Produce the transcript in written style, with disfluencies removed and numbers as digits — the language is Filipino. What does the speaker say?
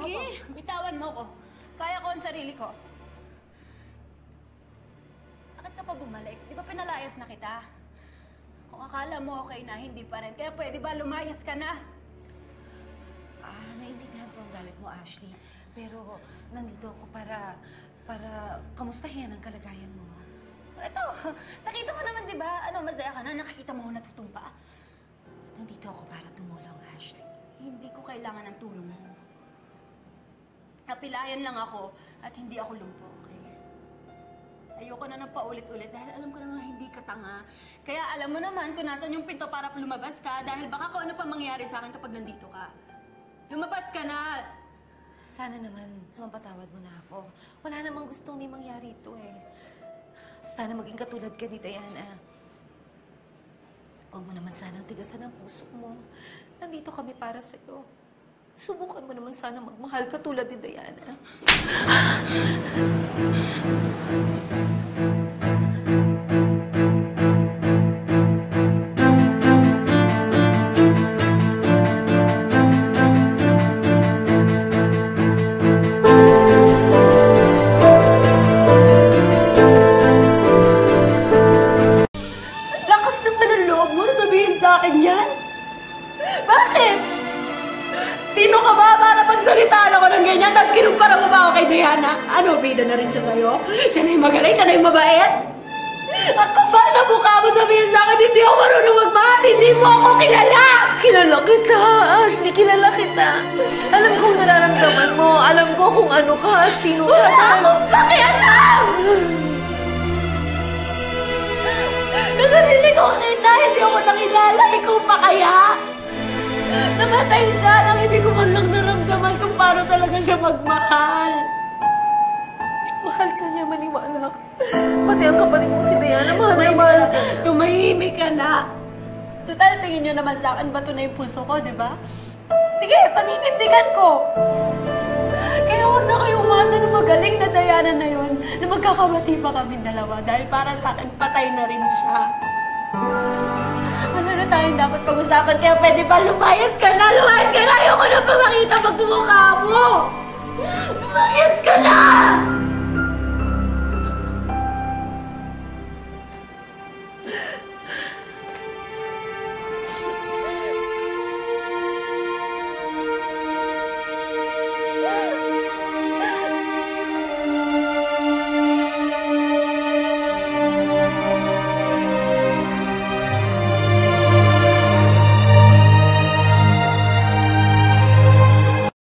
Sige. Bitawan mo ko. Kaya ko ang sarili ko. Bakit ka pa bumalik? Di ba pinalayas na kita? Kung akala mo okay na, hindi pa rin. Kaya pwede ba lumayas ka na? Naiintindihan ko ang galit mo, Ashley. Pero nandito ako para kamustahin ang kalagayan mo. Ito, nakita mo naman, di ba? Masaya ka na? Nakikita mo ako natutumpa? Nandito ako para tumulong, Ashley. Hindi ko kailangan ng tulong mo. Napilayan lang ako at hindi ako lumpo, okay? Ayoko na ng paulit-ulit dahil alam ko naman hindi ka tanga. Kaya alam mo naman kung nasan yung pinto para lumabas ka dahil baka kung ano pa mangyari sa akin kapag nandito ka. Lumabas ka na! Sana naman mapatawad mo na ako. Wala namang gustong may mangyari ito eh. Sana maging katulad ka ni Diana. Huwag mo naman sanang tigasan ang puso mo. Nandito kami para sa'yo. Subukan mo naman sana magmahal katulad ni Diana. Lakas naman ang loob mo na sabihin sa akin yan? Bakit? Sino ka ba para pagsalitaan ako ng ganyan tapos kinumpara mo ba ako kay Diana? Ano, bida na rin siya sa'yo? Siya na yung magaling? Siya na yung mabait? At kapal na mukha mo sabihin sa akin, hindi ako marunong magmahal, hindi mo ako kilala! Kilala kita, Ashley. Kilala kita. Alam ko kung nararamdaman mo. Alam ko kung ano ka at sino ka. Wala akong pakialam! Sa sarili ko kita, hindi ako nakilala. Ikaw pa kaya? Namatay siya nang hindi ko man lang naramdaman kung paano talaga siya magmahal. Mahal ka niya, maniwala ka. Pati ang kapatid mo si Diana, mahal na mahal ka. Tumahimik ka na. Total, tingin nyo naman sa akin, bato na yung puso ko, di ba? Sige, paninindigan ko. Kaya huwag na kayong umasa na magaling na Diana na yun, na magkakabati pa kami dalawa dahil para sa akin, patay na rin siya. Ano na tayong dapat pag-usapan? Kaya pwede ba lumayas ka na? Lumayas ka na! Ayoko na pa makita pagbumukha mo! Lumayas ka na!